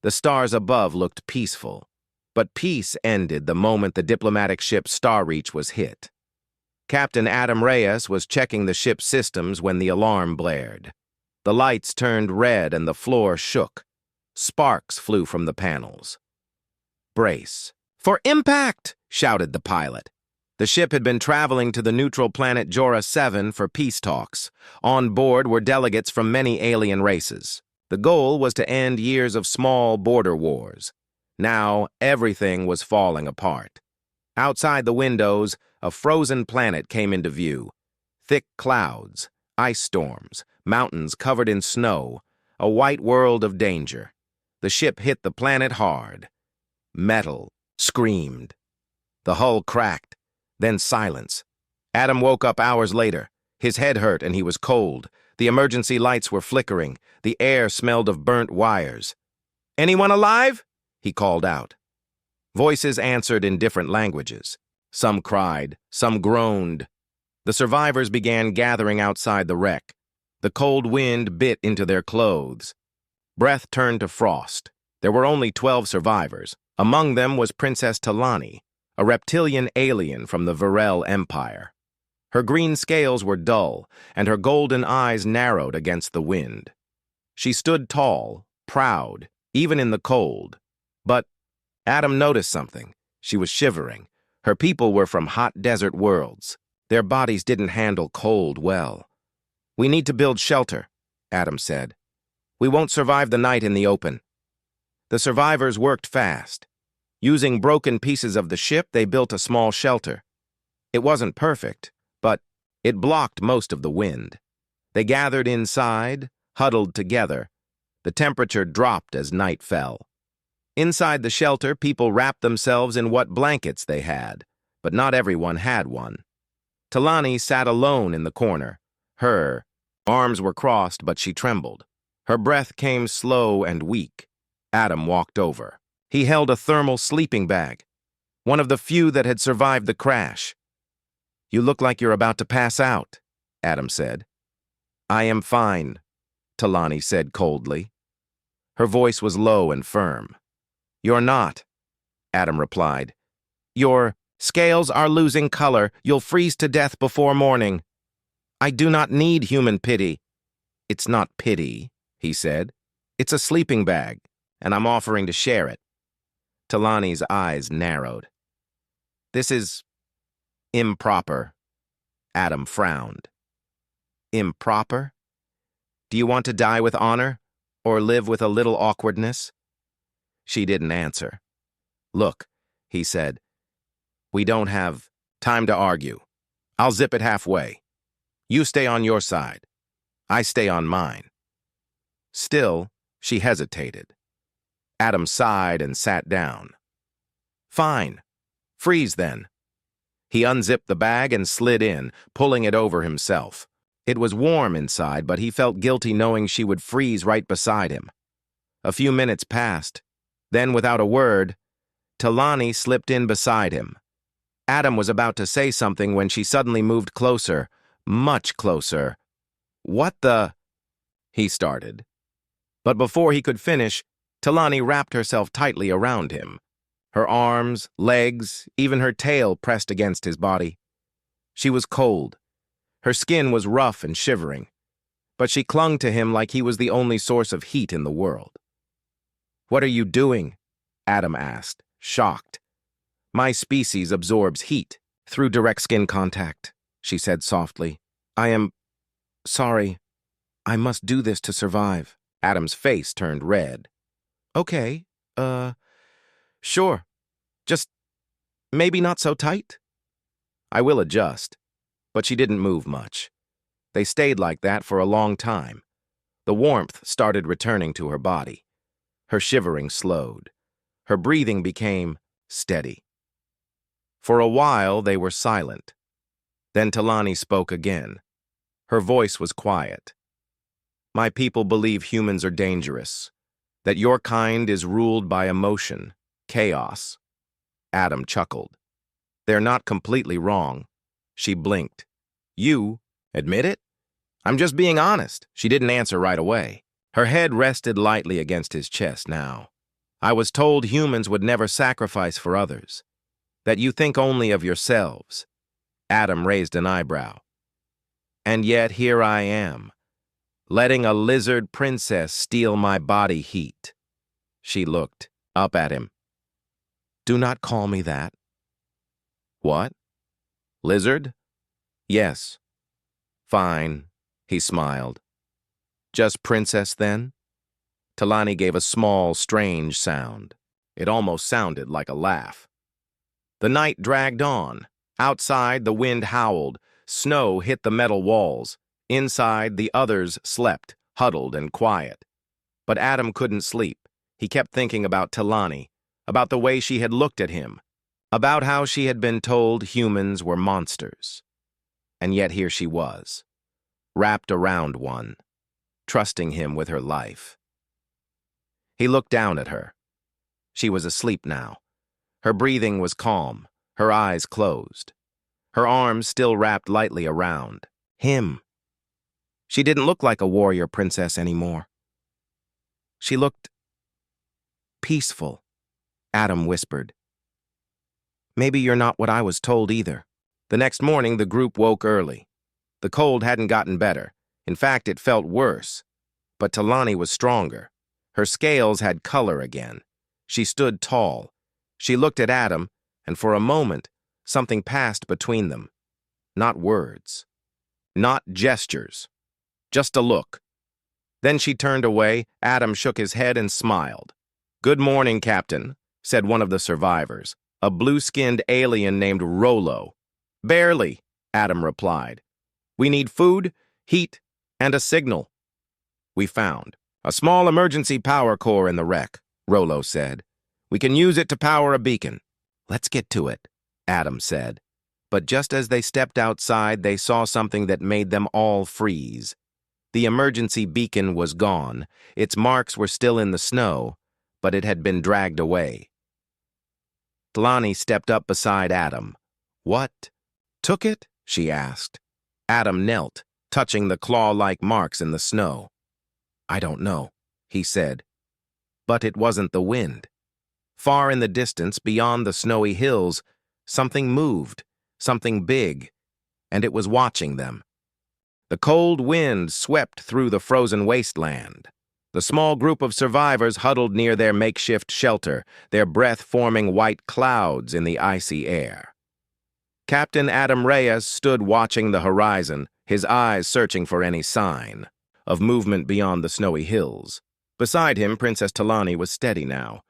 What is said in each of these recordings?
The stars above looked peaceful, but peace ended the moment the diplomatic ship Starreach was hit. Captain Adam Reyes was checking the ship's systems when the alarm blared. The lights turned red and the floor shook. Sparks flew from the panels. "Brace. For impact!" shouted the pilot. The ship had been traveling to the neutral planet Jora 7 for peace talks. On board were delegates from many alien races. The goal was to end years of small border wars. Now, everything was falling apart. Outside the windows, a frozen planet came into view. Thick clouds, ice storms, mountains covered in snow, a white world of danger. The ship hit the planet hard. Metal screamed. The hull cracked, then silence. Adam woke up hours later. His head hurt and he was cold. The emergency lights were flickering. The air smelled of burnt wires. "Anyone alive?" he called out. Voices answered in different languages. Some cried, some groaned. The survivors began gathering outside the wreck. The cold wind bit into their clothes. Breath turned to frost. There were only 12 survivors. Among them was Princess Talani, a reptilian alien from the Varel Empire. Her green scales were dull, and her golden eyes narrowed against the wind. She stood tall, proud, even in the cold. But Adam noticed something. She was shivering. Her people were from hot desert worlds. Their bodies didn't handle cold well. "We need to build shelter," Adam said. "We won't survive the night in the open." The survivors worked fast. Using broken pieces of the ship, they built a small shelter. It wasn't perfect, but it blocked most of the wind. They gathered inside, huddled together. The temperature dropped as night fell. Inside the shelter, people wrapped themselves in what blankets they had, but not everyone had one. Talani sat alone in the corner. Her arms were crossed, but she trembled. Her breath came slow and weak. Adam walked over. He held a thermal sleeping bag, one of the few that had survived the crash. "You look like you're about to pass out," Adam said. "I am fine," Talani said coldly. Her voice was low and firm. "You're not," Adam replied. "Your scales are losing color. You'll freeze to death before morning. I do not need human pity." "It's not pity," he said. "It's a sleeping bag, and I'm offering to share it." Talani's eyes narrowed. "This is improper." Adam frowned. "Improper? Do you want to die with honor, or live with a little awkwardness?" She didn't answer. "Look," he said, "we don't have time to argue. I'll zip it halfway. You stay on your side. I stay on mine." Still, she hesitated. Adam sighed and sat down. "Fine. Freeze then." He unzipped the bag and slid in, pulling it over himself. It was warm inside, but he felt guilty knowing she would freeze right beside him. A few minutes passed. Then, without a word, Talani slipped in beside him. Adam was about to say something when she suddenly moved closer, much closer. "What the—" he started. But before he could finish, Talani wrapped herself tightly around him. Her arms, legs, even her tail pressed against his body. She was cold. Her skin was rough and shivering, but she clung to him like he was the only source of heat in the world. "What are you doing?" Adam asked, shocked. "My species absorbs heat through direct skin contact," she said softly. "I am sorry. I must do this to survive." Adam's face turned red. "Okay, sure. Just maybe not so tight." "I will adjust." But she didn't move much. They stayed like that for a long time. The warmth started returning to her body. Her shivering slowed. Her breathing became steady. For a while, they were silent. Then Talani spoke again. Her voice was quiet. "My people believe humans are dangerous, that your kind is ruled by emotion, chaos." Adam chuckled. "They're not completely wrong." She blinked. "You admit it?" "I'm just being honest." She didn't answer right away. Her head rested lightly against his chest now. I was told humans would never sacrifice for others, that you think only of yourselves. Adam raised an eyebrow. And yet here I am, letting a lizard princess steal my body heat. She looked up at him. Do not call me that. What? Lizard? Yes. Fine, he smiled. Just princess then? Talani gave a small, strange sound. It almost sounded like a laugh. The night dragged on. Outside, the wind howled. Snow hit the metal walls. Inside, the others slept, huddled and quiet. But Adam couldn't sleep. He kept thinking about Talani, about the way she had looked at him, about how she had been told humans were monsters. And yet here she was, wrapped around one, trusting him with her life. He looked down at her. She was asleep now. Her breathing was calm, her eyes closed, her arms still wrapped lightly around him. She didn't look like a warrior princess anymore. She looked peaceful, Adam whispered. Maybe you're not what I was told either. The next morning, the group woke early. The cold hadn't gotten better. In fact, it felt worse. But Talani was stronger. Her scales had color again. She stood tall. She looked at Adam, and for a moment, something passed between them. Not words. Not gestures. Just a look. Then she turned away. Adam shook his head and smiled. Good morning, Captain, said one of the survivors, a blue-skinned alien named Rollo. Barely, Adam replied. We need food, heat, and a signal. We found a small emergency power core in the wreck, Rollo said. We can use it to power a beacon. Let's get to it, Adam said. But just as they stepped outside, they saw something that made them all freeze. The emergency beacon was gone. Its marks were still in the snow, but it had been dragged away. Talani stepped up beside Adam. What? Took it? She asked. Adam knelt, touching the claw-like marks in the snow. I don't know, he said. But it wasn't the wind. Far in the distance, beyond the snowy hills, something moved, something big, and it was watching them. The cold wind swept through the frozen wasteland. The small group of survivors huddled near their makeshift shelter, their breath forming white clouds in the icy air. Captain Adam Reyes stood watching the horizon, his eyes searching for any sign of movement beyond the snowy hills. Beside him, Princess Talani was steady now.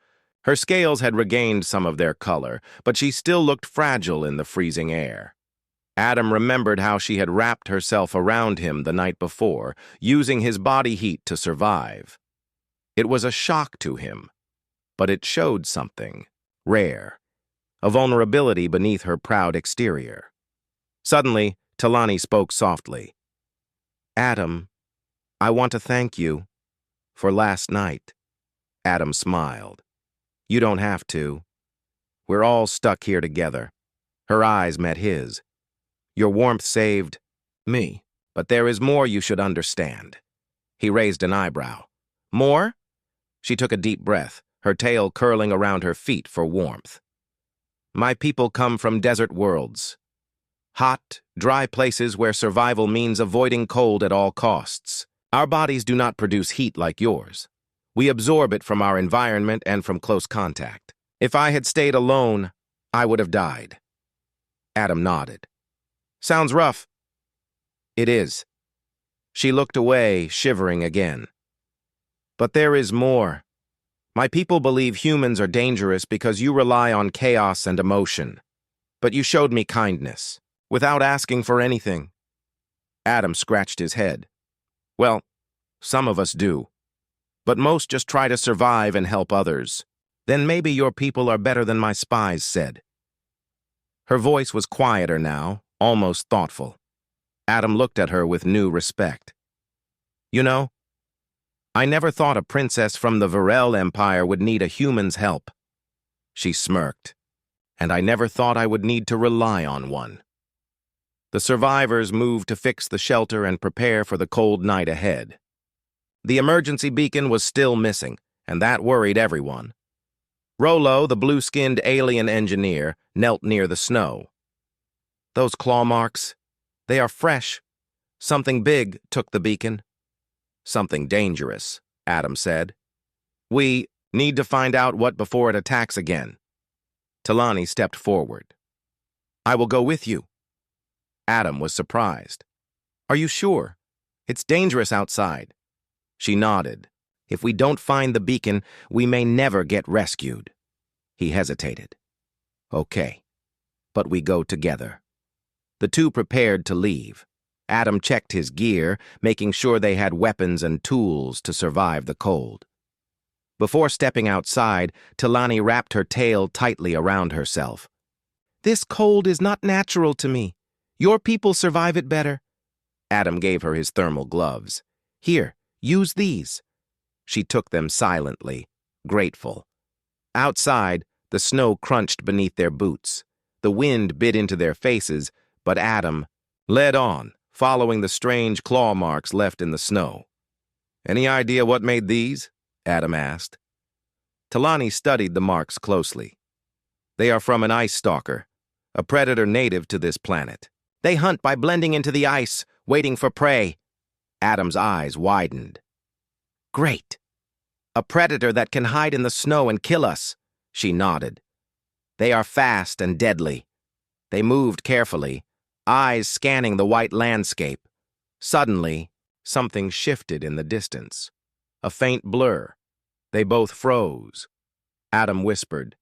Her scales had regained some of their color, but she still looked fragile in the freezing air. Adam remembered how she had wrapped herself around him the night before, using his body heat to survive. It was a shock to him, but it showed something rare, a vulnerability beneath her proud exterior. Suddenly, Talani spoke softly. Adam, I want to thank you for last night. Adam smiled. You don't have to. We're all stuck here together. Her eyes met his. Your warmth saved me, but there is more you should understand. He raised an eyebrow. More? She took a deep breath, her tail curling around her feet for warmth. My people come from desert worlds. Hot, dry places where survival means avoiding cold at all costs. Our bodies do not produce heat like yours. We absorb it from our environment and from close contact. If I had stayed alone, I would have died. Adam nodded. Sounds rough. It is. She looked away, shivering again. But there is more. My people believe humans are dangerous because you rely on chaos and emotion. But you showed me kindness, without asking for anything. Adam scratched his head. Well, some of us do. But most just try to survive and help others. Then maybe your people are better than my spies said. Her voice was quieter now, almost thoughtful. Adam looked at her with new respect. You know, I never thought a princess from the Varel Empire would need a human's help. She smirked. And I never thought I would need to rely on one. The survivors moved to fix the shelter and prepare for the cold night ahead. The emergency beacon was still missing, and that worried everyone. Rollo, the blue-skinned alien engineer, knelt near the snow. Those claw marks, they are fresh. Something big took the beacon. Something dangerous, Adam said. We need to find out what before it attacks again. Talani stepped forward. I will go with you. Adam was surprised. Are you sure? It's dangerous outside. She nodded. If we don't find the beacon, we may never get rescued. He hesitated. Okay, but we go together. The two prepared to leave. Adam checked his gear, making sure they had weapons and tools to survive the cold. Before stepping outside, Talani wrapped her tail tightly around herself. This cold is not natural to me. Your people survive it better. Adam gave her his thermal gloves. Here, use these. She took them silently, grateful. Outside, the snow crunched beneath their boots. The wind bit into their faces, but Adam led on, following the strange claw marks left in the snow. Any idea what made these? Adam asked. Talani studied the marks closely. They are from an ice stalker, a predator native to this planet. They hunt by blending into the ice, waiting for prey. Adam's eyes widened. Great. A predator that can hide in the snow and kill us, she nodded. They are fast and deadly. They moved carefully, eyes scanning the white landscape. Suddenly, something shifted in the distance. A faint blur. They both froze. Adam whispered,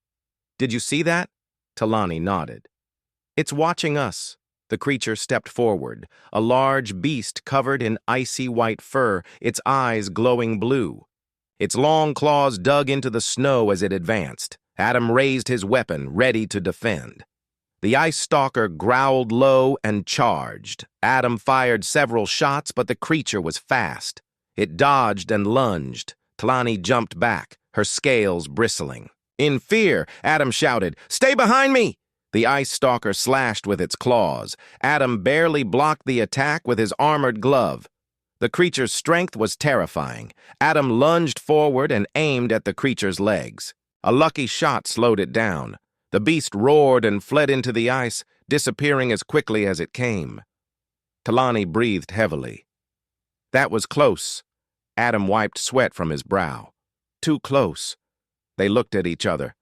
Did you see that? Talani nodded. It's watching us. The creature stepped forward, a large beast covered in icy white fur, its eyes glowing blue. Its long claws dug into the snow as it advanced. Adam raised his weapon, ready to defend. The ice stalker growled low and charged. Adam fired several shots, but the creature was fast. It dodged and lunged. Talani jumped back, her scales bristling. In fear, Adam shouted, Stay behind me! The ice stalker slashed with its claws. Adam barely blocked the attack with his armored glove. The creature's strength was terrifying. Adam lunged forward and aimed at the creature's legs. A lucky shot slowed it down. The beast roared and fled into the ice, disappearing as quickly as it came. Talani breathed heavily. That was close. Adam wiped sweat from his brow. Too close. They looked at each other,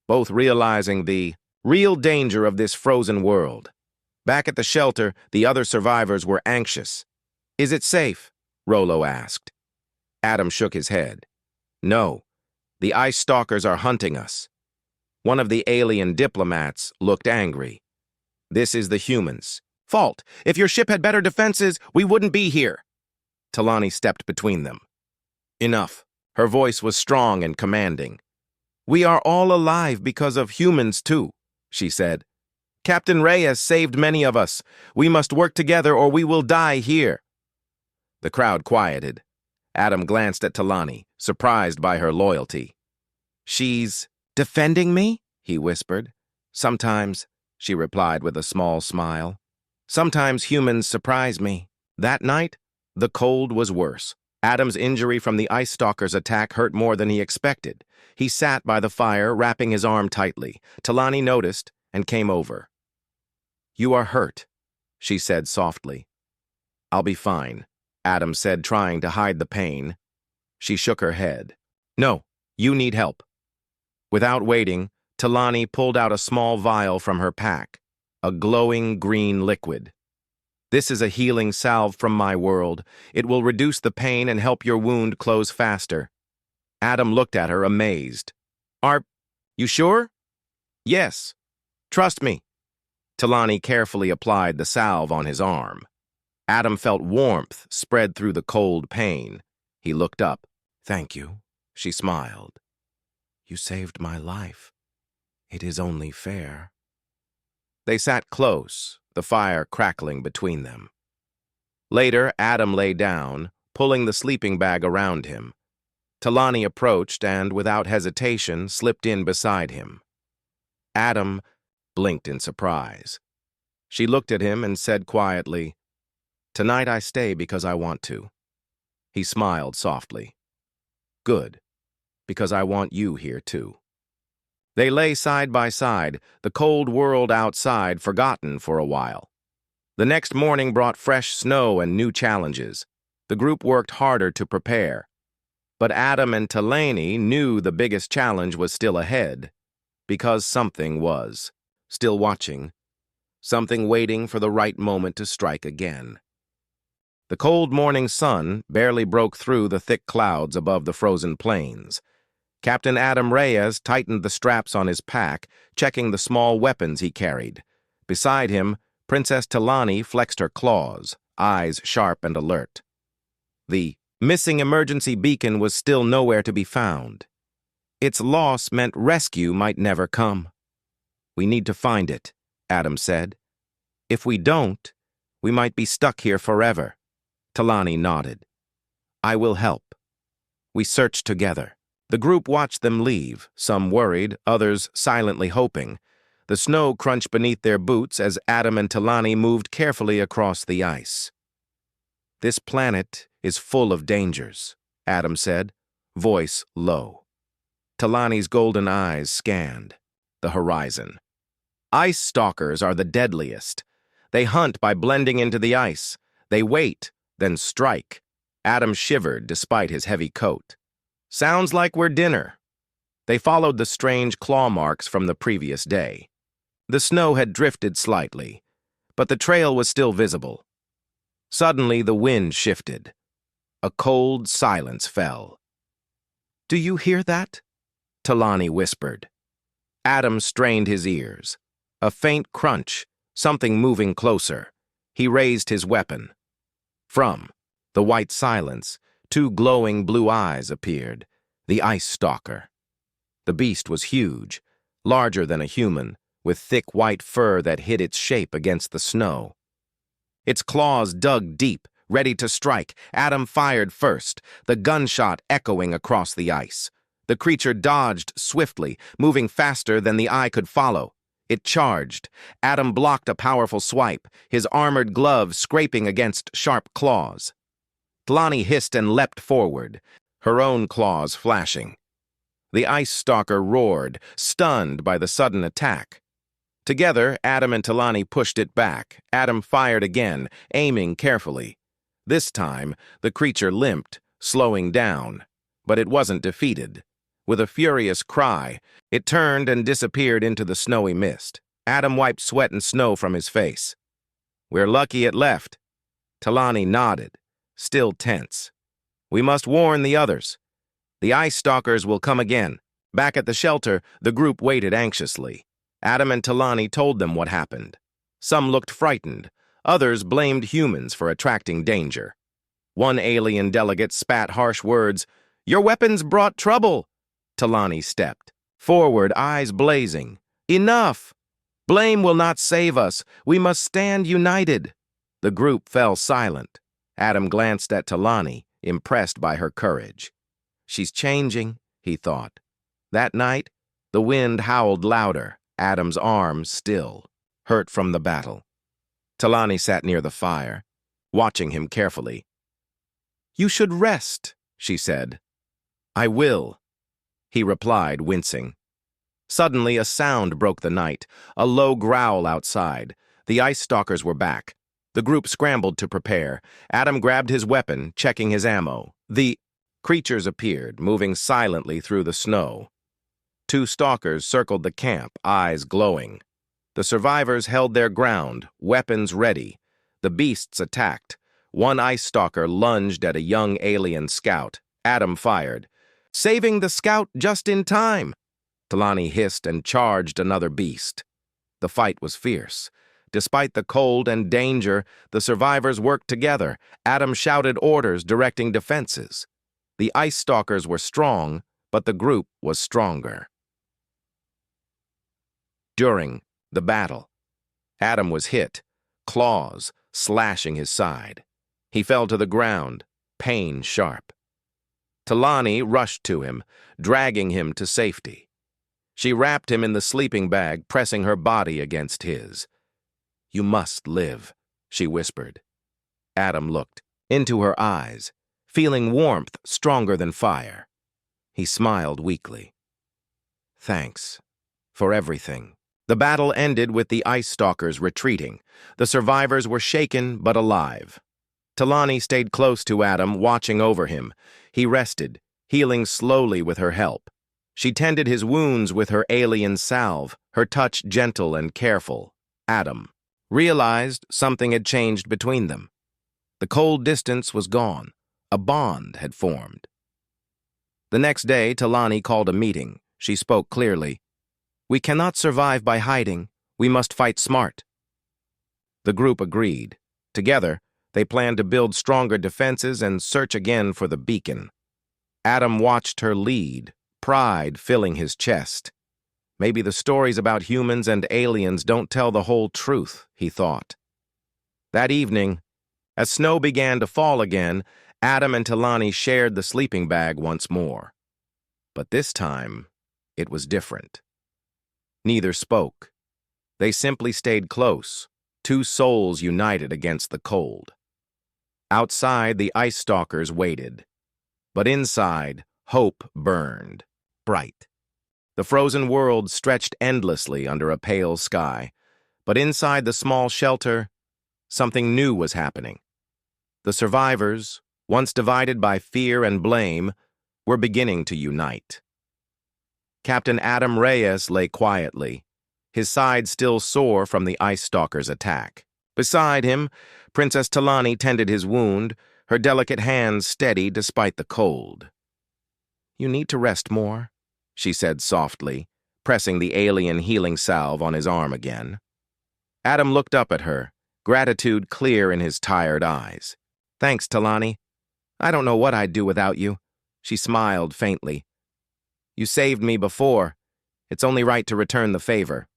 both realizing the real danger of this frozen world. Back at the shelter, the other survivors were anxious. Is it safe? Rollo asked. Adam shook his head. No. The ice stalkers are hunting us. One of the alien diplomats looked angry. This is the humans' fault. If your ship had better defenses, we wouldn't be here. Talani stepped between them. Enough. Her voice was strong and commanding. We are all alive because of humans, too, she said. Captain Reyes saved many of us. We must work together or we will die here. The crowd quieted. Adam glanced at Talani, surprised by her loyalty. She's defending me? He whispered. Sometimes, she replied with a small smile. Sometimes humans surprise me. That night, the cold was worse. Adam's injury from the ice stalker's attack hurt more than he expected. He sat by the fire, wrapping his arm tightly. Talani noticed and came over. You are hurt, she said softly. I'll be fine, Adam said, trying to hide the pain. She shook her head. No, you need help. Without waiting, Talani pulled out a small vial from her pack, a glowing green liquid. This is a healing salve from my world. It will reduce the pain and help your wound close faster. Adam looked at her, amazed. Are you sure? Yes. Trust me. Talani carefully applied the salve on his arm. Adam felt warmth spread through the cold pain. He looked up. Thank you, she smiled. You saved my life. It is only fair. They sat close, the fire crackling between them. Later, Adam lay down, pulling the sleeping bag around him. Talani approached and, without hesitation, slipped in beside him. Adam blinked in surprise. She looked at him and said quietly, Tonight I stay because I want to. He smiled softly. Good, because I want you here too. They lay side by side, the cold world outside forgotten for a while. The next morning brought fresh snow and new challenges. The group worked harder to prepare. But Adam and Talani knew the biggest challenge was still ahead, because something was. Still watching. Something waiting for the right moment to strike again. The cold morning sun barely broke through the thick clouds above the frozen plains. Captain Adam Reyes tightened the straps on his pack, checking the small weapons he carried. Beside him, Princess Talani flexed her claws, eyes sharp and alert. The missing emergency beacon was still nowhere to be found. Its loss meant rescue might never come. "We need to find it," Adam said. "If we don't, we might be stuck here forever." Talani nodded. "I will help." We searched together. The group watched them leave, some worried, others silently hoping. The snow crunched beneath their boots as Adam and Talani moved carefully across the ice. "This planet is full of dangers," Adam said, voice low. Talani's golden eyes scanned the horizon. "Ice stalkers are the deadliest. They hunt by blending into the ice. They wait, then strike." Adam shivered despite his heavy coat. "Sounds like we're dinner." They followed the strange claw marks from the previous day. The snow had drifted slightly, but the trail was still visible. Suddenly, the wind shifted. A cold silence fell. "Do you hear that?" Talani whispered. Adam strained his ears. A faint crunch, something moving closer. He raised his weapon. From the white silence, two glowing blue eyes appeared, the ice stalker. The beast was huge, larger than a human, with thick white fur that hid its shape against the snow. Its claws dug deep, ready to strike. Adam fired first, the gunshot echoing across the ice. The creature dodged swiftly, moving faster than the eye could follow. It charged. Adam blocked a powerful swipe, his armored gloves scraping against sharp claws. Talani hissed and leapt forward, her own claws flashing. The ice stalker roared, stunned by the sudden attack. Together, Adam and Talani pushed it back. Adam fired again, aiming carefully. This time, the creature limped, slowing down. But it wasn't defeated. With a furious cry, it turned and disappeared into the snowy mist. Adam wiped sweat and snow from his face. "We're lucky it left." Talani nodded, still tense. "We must warn the others. The ice stalkers will come again." Back at the shelter, the group waited anxiously. Adam and Talani told them what happened. Some looked frightened. Others blamed humans for attracting danger. One alien delegate spat harsh words. "Your weapons brought trouble." Talani stepped forward, eyes blazing. "Enough! Blame will not save us. We must stand united." The group fell silent. Adam glanced at Talani, impressed by her courage. "She's changing," he thought. That night, the wind howled louder, Adam's arms still, hurt from the battle. Talani sat near the fire, watching him carefully. "You should rest," she said. "I will," he replied, wincing. Suddenly, a sound broke the night, a low growl outside. The ice stalkers were back. The group scrambled to prepare. Adam grabbed his weapon, checking his ammo. The creatures appeared, moving silently through the snow. Two stalkers circled the camp, eyes glowing. The survivors held their ground, weapons ready. The beasts attacked. One ice stalker lunged at a young alien scout. Adam fired. "Saving the scout just in time!" Talani hissed and charged another beast. The fight was fierce. Despite the cold and danger, the survivors worked together. Adam shouted orders, directing defenses. The ice stalkers were strong, but the group was stronger. During the battle, Adam was hit, claws slashing his side. He fell to the ground, pain sharp. Talani rushed to him, dragging him to safety. She wrapped him in the sleeping bag, pressing her body against his. "You must live," she whispered. Adam looked into her eyes, feeling warmth stronger than fire. He smiled weakly. "Thanks," for everything. The battle ended with the ice stalkers retreating. The survivors were shaken but alive. Talani stayed close to Adam, watching over him. He rested, healing slowly with her help. She tended his wounds with her alien salve, her touch gentle and careful. Adam realized something had changed between them. The cold distance was gone. A bond had formed. The next day, Talani called a meeting. She spoke clearly. "We cannot survive by hiding. We must fight smart." The group agreed. Together, they planned to build stronger defenses and search again for the beacon. Adam watched her lead, pride filling his chest. Maybe the stories about humans and aliens don't tell the whole truth, he thought. That evening, as snow began to fall again, Adam and Talani shared the sleeping bag once more. But this time, it was different. Neither spoke. They simply stayed close, two souls united against the cold. Outside, the ice stalkers waited. But inside, hope burned, bright. The frozen world stretched endlessly under a pale sky. But inside the small shelter, something new was happening. The survivors, once divided by fear and blame, were beginning to unite. Captain Adam Reyes lay quietly, his side still sore from the ice stalker's attack. Beside him, Princess Talani tended his wound, her delicate hands steady despite the cold. "You need to rest more," she said softly, pressing the alien healing salve on his arm again. Adam looked up at her, gratitude clear in his tired eyes. "Thanks, Talani. I don't know what I'd do without you." She smiled faintly. "You saved me before. It's only right to return the favor."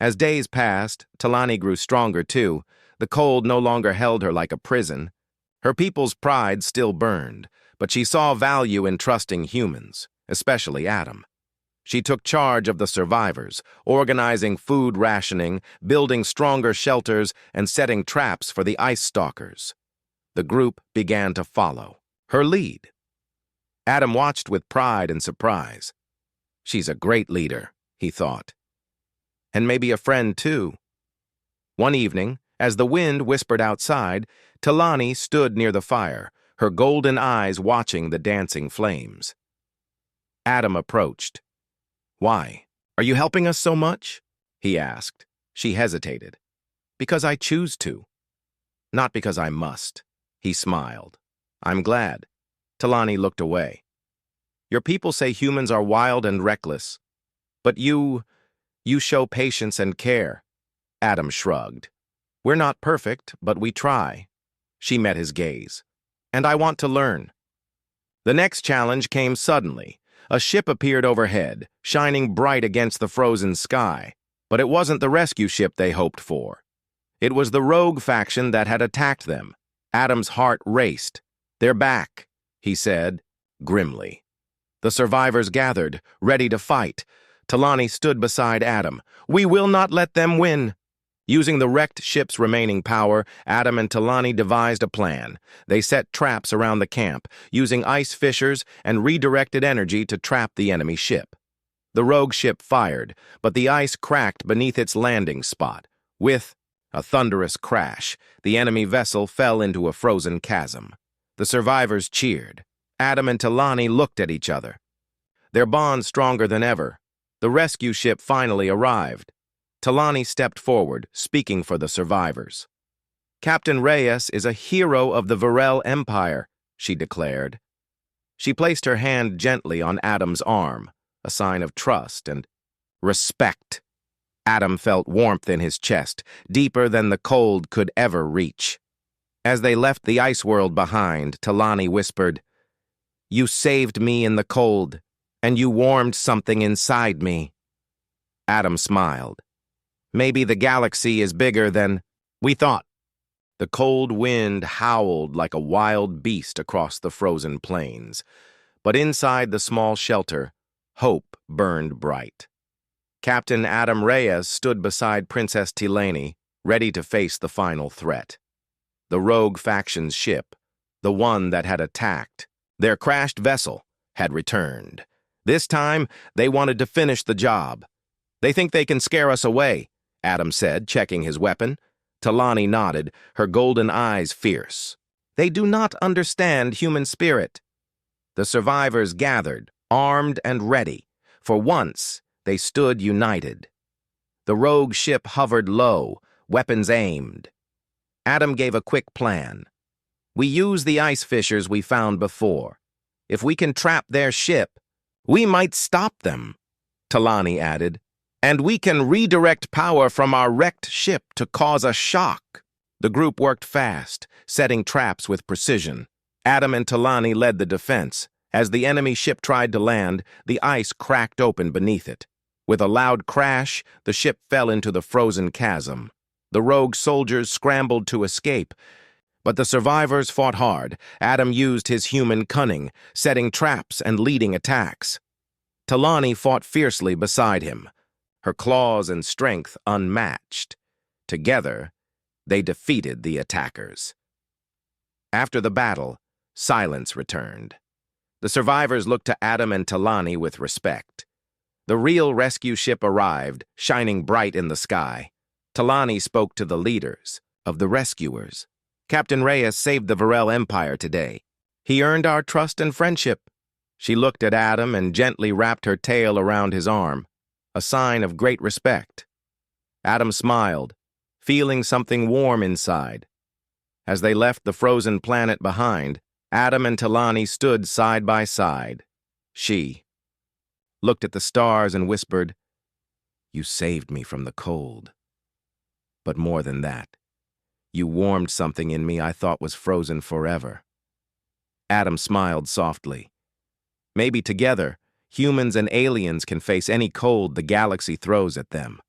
As days passed, Talani grew stronger too. The cold no longer held her like a prison. Her people's pride still burned, but she saw value in trusting humans, especially Adam. She took charge of the survivors, organizing food rationing, building stronger shelters, and setting traps for the ice stalkers. The group began to follow her lead. Adam watched with pride and surprise. "She's a great leader," he thought. "And maybe a friend, too." One evening, as the wind whispered outside, Talani stood near the fire, her golden eyes watching the dancing flames. Adam approached. "Why? Are you helping us so much?" he asked. She hesitated. "Because I choose to." "Not because I must." He smiled. "I'm glad." Talani looked away. "Your people say humans are wild and reckless. But you show patience and care." Adam shrugged. "We're not perfect, but we try." She met his gaze. "And I want to learn." The next challenge came suddenly. A ship appeared overhead, shining bright against the frozen sky. But it wasn't the rescue ship they hoped for. It was the rogue faction that had attacked them. Adam's heart raced. "They're back," he said, grimly. The survivors gathered, ready to fight. Talani stood beside Adam. "We will not let them win." Using the wrecked ship's remaining power, Adam and Talani devised a plan. They set traps around the camp, using ice fissures and redirected energy to trap the enemy ship. The rogue ship fired, but the ice cracked beneath its landing spot. With a thunderous crash, the enemy vessel fell into a frozen chasm. The survivors cheered. Adam and Talani looked at each other. Their bond stronger than ever. The rescue ship finally arrived. Talani stepped forward, speaking for the survivors. "Captain Reyes is a hero of the Varel Empire," she declared. She placed her hand gently on Adam's arm, a sign of trust and respect. Adam felt warmth in his chest, deeper than the cold could ever reach. As they left the ice world behind, Talani whispered, "You saved me in the cold, and you warmed something inside me." Adam smiled. "Maybe the galaxy is bigger than we thought." The cold wind howled like a wild beast across the frozen plains. But inside the small shelter, hope burned bright. Captain Adam Reyes stood beside Princess Tilani, ready to face the final threat. The rogue faction's ship, the one that had attacked, their crashed vessel, had returned. This time, they wanted to finish the job. They think they can scare us away, Adam said, checking his weapon. Talani nodded, her golden eyes fierce. They do not understand human spirit. The survivors gathered, armed and ready. For once, they stood united. The rogue ship hovered low, weapons aimed. Adam gave a quick plan. We use the ice fissures we found before. If we can trap their ship, we might stop them, Talani added. And we can redirect power from our wrecked ship to cause a shock. The group worked fast, setting traps with precision. Adam and Talani led the defense. As the enemy ship tried to land, the ice cracked open beneath it. With a loud crash, the ship fell into the frozen chasm. The rogue soldiers scrambled to escape, but the survivors fought hard. Adam used his human cunning, setting traps and leading attacks. Talani fought fiercely beside him, her claws and strength unmatched. Together, they defeated the attackers. After the battle, silence returned. The survivors looked to Adam and Talani with respect. The real rescue ship arrived, shining bright in the sky. Talani spoke to the leaders of the rescuers. Captain Reyes saved the Varel Empire today. He earned our trust and friendship. She looked at Adam and gently wrapped her tail around his arm, a sign of great respect. Adam smiled, feeling something warm inside. As they left the frozen planet behind, Adam and Talani stood side by side. She looked at the stars and whispered, "You saved me from the cold. But more than that, you warmed something in me I thought was frozen forever." Adam smiled softly. Maybe together, humans and aliens can face any cold the galaxy throws at them.